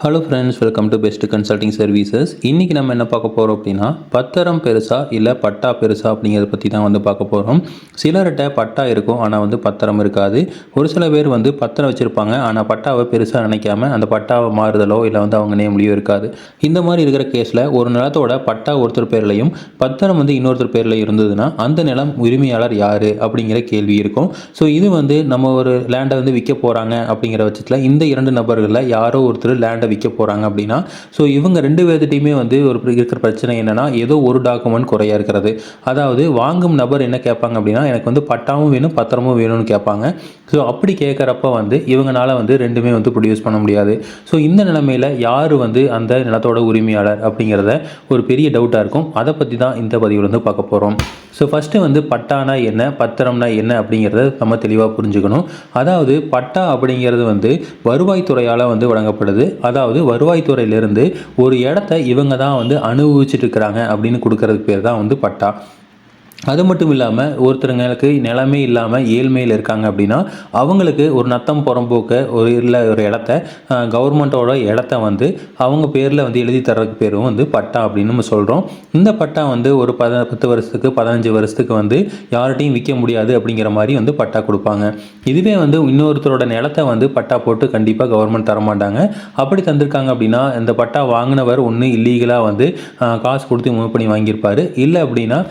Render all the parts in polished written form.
Hello friends, welcome to best consulting services. இன்றைக்கி நம்ம என்ன பார்க்க போகிறோம் அப்படின்னா, பத்திரம் பெருசா இல்லை பட்டா பெருசா அப்படிங்கிறத பற்றி தான் பார்க்க போகிறோம். சிலர்கிட்ட பட்டா இருக்கும், ஆனால் பத்திரம் இருக்காது. ஒரு சில பேர் பத்திரம் வச்சுருப்பாங்க, ஆனால் பட்டாவை பெருசாக நினைக்காம அந்த பட்டாவை மாறுதலோ இல்லை அவங்க நேம்லேயோ இருக்காது. இந்த மாதிரி இருக்கிற கேஸில் ஒரு நிலத்தோட பட்டா ஒருத்தர் பேர்லையும் பத்திரம் இன்னொருத்தர் பேர்லையும் இருந்ததுன்னா அந்த நிலம் உரிமையாளர் யார் அப்படிங்கிற கேள்வி இருக்கும். ஸோ இது நம்ம ஒரு லேண்டை விற்க போகிறாங்க அப்படிங்கிற பட்சத்தில் இந்த இரண்டு நபர்களில் யாரோ ஒருத்தர் லேண்டை விற்க போகிறாங்க அப்படின்னா, ஸோ இவங்க ரெண்டு பேர்கிட்டையுமே ஒரு இருக்கிற பிரச்சனை என்னன்னா, ஏதோ ஒரு டாக்குமெண்ட் குறையா இருக்கிறது. அதாவது வாங்கும் நபர் என்ன கேட்பாங்க அப்படின்னா, எனக்கு பட்டாவும் வேணும் பத்திரமும் வேணும்னு கேட்பாங்க. ஸோ அப்படி கேட்குறப்ப இவங்களால ரெண்டுமே ப்ரொடியூஸ் பண்ண முடியாது. ஸோ இந்த நிலைமையில் யார் அந்த நிலத்தோட உரிமையாளர் அப்படிங்கிறத ஒரு பெரிய டவுட்டாக இருக்கும். அதை பற்றி தான் இந்த பதிவில் பார்க்க போகிறோம். ஸோ ஃபஸ்ட்டு பட்டானா என்ன, பத்திரம்னா என்ன அப்படிங்கிறத நம்ம தெளிவாக புரிஞ்சுக்கணும். அதாவது பட்டா அப்படிங்கிறது வருவாய்த்துறையால் வழங்கப்படுது. அதாவது வருவாய்த்துறையிலிருந்து ஒரு இடத்த இவங்க தான் அனுபவிச்சுட்டு இருக்கிறாங்க அப்படின்னு கொடுக்கறதுக்கு பேர் தான் பட்டா. அது மட்டும் இல்லாமல் ஒருத்தருங்களுக்கு நிலமே இல்லாமல் ஏழ்மையில் இருக்காங்க அப்படின்னா அவங்களுக்கு ஒரு நத்தம் புறம்போக்க ஒரு இடத்த கவர்மெண்ட்டோட இடத்த அவங்க பேரில் எழுதி தர்றதுக்கு பேரும் பட்டா அப்படின்னு நம்ம சொல்கிறோம். இந்த பட்டா ஒரு 10 வருஷத்துக்கு 15 வருஷத்துக்கு யார்கிட்டையும் விற்க முடியாது அப்படிங்கிற மாதிரி பட்டா கொடுப்பாங்க. இதுவே இன்னொருத்தரோட நிலத்தை பட்டா போட்டு கண்டிப்பாக கவர்மெண்ட் தரமாட்டாங்க. அப்படி தந்திருக்காங்க அப்படின்னா இந்த பட்டா வாங்கினவர் ஒன்று இல்லீகலாக காசு கொடுத்து மூவ் பண்ணி வாங்கியிருப்பார், இல்லை அப்படின்னா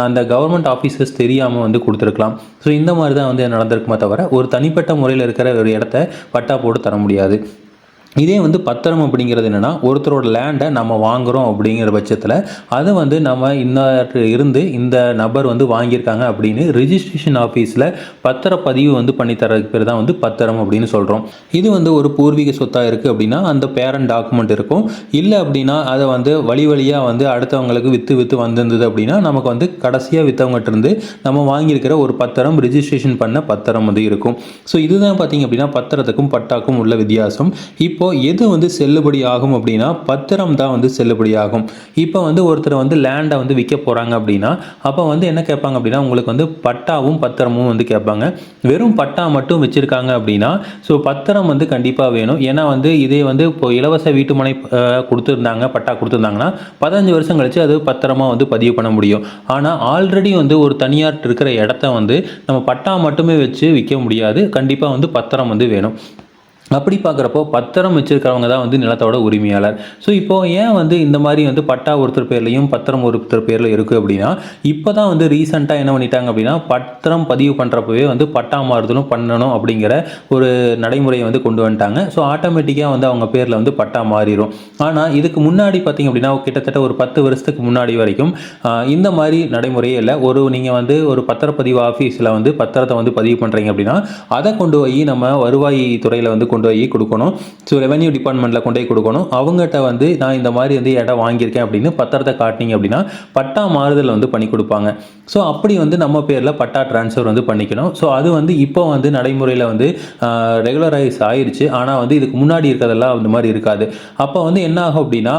அந்த கவர்மெண்ட் ஆஃபீஸர்ஸ் தெரியாமல் கொடுத்துருக்கலாம். ஸோ இந்த மாதிரி தான் நடந்திருக்குமே தவிர ஒரு தனிப்பட்ட முறையில் இருக்கிற ஒரு இடத்த பட்டா போட்டு தர முடியாது. இதே பத்திரம் அப்படிங்கிறது என்னென்னா, ஒருத்தரோட லேண்டை நம்ம வாங்குகிறோம் அப்படிங்கிற பட்சத்தில் அதை நம்ம இருந்து இந்த நபர் வாங்கியிருக்காங்க அப்படின்னு ரிஜிஸ்ட்ரேஷன் ஆஃபீஸில் பத்திரப்பதிவு பண்ணி தரதுக்கு பேர் தான் பத்திரம் அப்படின்னு சொல்கிறோம். இது ஒரு பூர்வீக சொத்தாக இருக்குது அப்படின்னா அந்த பேரண்ட் டாக்குமெண்ட் இருக்கும். இல்லை அப்படின்னா அதை வழி வழியாக அடுத்தவங்களுக்கு விற்று வந்திருந்தது அப்படின்னா நமக்கு கடைசியாக விற்றவங்ககிட்ட இருந்து நம்ம வாங்கியிருக்கிற ஒரு பத்திரம், ரிஜிஸ்ட்ரேஷன் பண்ண பத்திரம் இருக்கும். ஸோ இதுதான் பார்த்திங்க அப்படின்னா பத்திரத்துக்கும் பட்டாக்கும் உள்ள வித்தியாசம். இப்போ எது செல்லுபடி ஆகும் அப்படின்னா பத்திரம் தான் செல்லுபடி ஆகும். இப்போ ஒருத்தர் லேண்டை விற்க போகிறாங்க அப்படின்னா அப்போ என்ன கேட்பாங்க அப்படின்னா, உங்களுக்கு பட்டாவும் பத்திரமும் கேட்பாங்க. வெறும் பட்டா மட்டும் வச்சுருக்காங்க அப்படின்னா ஸோ பத்திரம் கண்டிப்பாக வேணும். ஏன்னா இதே இப்போ இலவச வீட்டுமனை கொடுத்துருந்தாங்க, பட்டா கொடுத்துருந்தாங்கன்னா 15 வருஷம் கழிச்சு அது பத்திரமாக பதிவு பண்ண முடியும். ஆனால் ஆல்ரெடி ஒரு தனியார் இருக்கிற இடத்த நம்ம பட்டா மட்டுமே வச்சு விற்க முடியாது. கண்டிப்பாக பத்திரம் வேணும். அப்படி பார்க்குறப்போ பத்திரம் வச்சுருக்கிறவங்க தான் நிலத்தோட உரிமையாளர். ஸோ இப்போது ஏன் இந்த மாதிரி பட்டா ஒருத்தர் பேர்லையும் பத்திரம் ஒருத்தர் பேரில் இருக்குது அப்படின்னா, இப்போ தான் ரீசெண்டாக என்ன பண்ணிட்டாங்க அப்படின்னா, பத்திரம் பதிவு பண்ணுறப்பவே பட்டா மாறுதலும் பண்ணணும் அப்படிங்கிற ஒரு நடைமுறையை கொண்டு வந்துட்டாங்க. ஸோ ஆட்டோமேட்டிக்காக அவங்க பேரில் பட்டா மாறிடும். ஆனால் இதுக்கு முன்னாடி பார்த்திங்க அப்படின்னா கிட்டத்தட்ட ஒரு 10 வருஷத்துக்கு முன்னாடி வரைக்கும் இந்த மாதிரி நடைமுறையே இல்லை. நீங்கள் ஒரு பத்திரப்பதிவு ஆஃபீஸில் பத்திரத்தை பதிவு பண்ணுறீங்க அப்படின்னா அதை கொண்டு போய் நம்ம வருவாய் துறையில் கொண்டு போய் கொடுக்கணும். ஸோ ரெவென்யூ டிபார்ட்மெண்ட்டில் கொண்டு போய் கொடுக்கணும். அவங்ககிட்ட நான் இந்த மாதிரி இடம் வாங்கியிருக்கேன் அப்படின்னு பத்திரத்தை காட்டினீங்க அப்படின்னா பட்டா மாறுதல் பண்ணி கொடுப்பாங்க. ஸோ அப்படி நம்ம பேரில் பட்டா டிரான்ஸ்ஃபர் பண்ணிக்கணும். ஸோ அது இப்போ நடைமுறையில் ரெகுலரைஸ் ஆயிடுச்சு. ஆனால் இதுக்கு முன்னாடி இருக்கிறதெல்லாம் அந்த மாதிரி இருக்காது. அப்போ என்ன ஆகும் அப்படின்னா,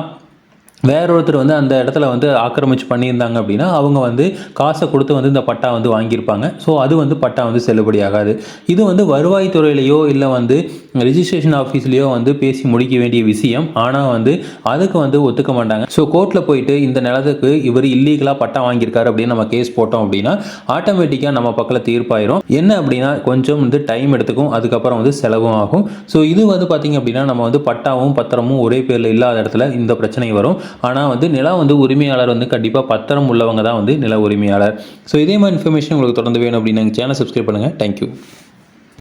வேற ஒருத்தர் அந்த இடத்துல ஆக்கிரமிச்சு பண்ணியிருந்தாங்க அப்படின்னா அவங்க காசை கொடுத்து இந்த பட்டா வாங்கியிருப்பாங்க. ஸோ அது பட்டா செல்லுபடி ஆகாது. இது வருவாய்த்துறையிலையோ இல்லை ரிஜிஸ்ட்ரேஷன் ஆஃபீஸ்லேயோ பேசி முடிக்க வேண்டிய விஷயம். ஆனால் அதுக்கு ஒத்துக்க மாட்டாங்க. ஸோ கோர்ட்டில் போயிட்டு இந்த நிலத்துக்கு இவர் இல்லீகலாக பட்டா வாங்கியிருக்காரு அப்படின்னு நம்ம கேஸ் போட்டோம் அப்படின்னா ஆட்டோமேட்டிக்காக நம்ம பக்கத்தில் தீர்ப்பாயிரும். என்ன அப்படின்னா கொஞ்சம் டைம் எடுத்துக்கும், அதுக்கப்புறம் செலவும் ஆகும். ஸோ இது பார்த்திங்க அப்படின்னா நம்ம பட்டாவும் பத்திரமும் ஒரே பேரில் இல்லாத இடத்துல இந்த பிரச்சனை வரும். ஆனால் நிலம் உரிமையாளர் கண்டிப்பாக பத்திரம் உள்ளவங்க தான் நில உரிமையாளர். ஸோ இதே மாதிரி இன்ஃபர்மேஷன் உங்களுக்கு தொடர்ந்து வேணும் அப்படின்னு சேனல் சப்ஸ்கிரைப் பண்ணுங்கள். தேங்க்யூ.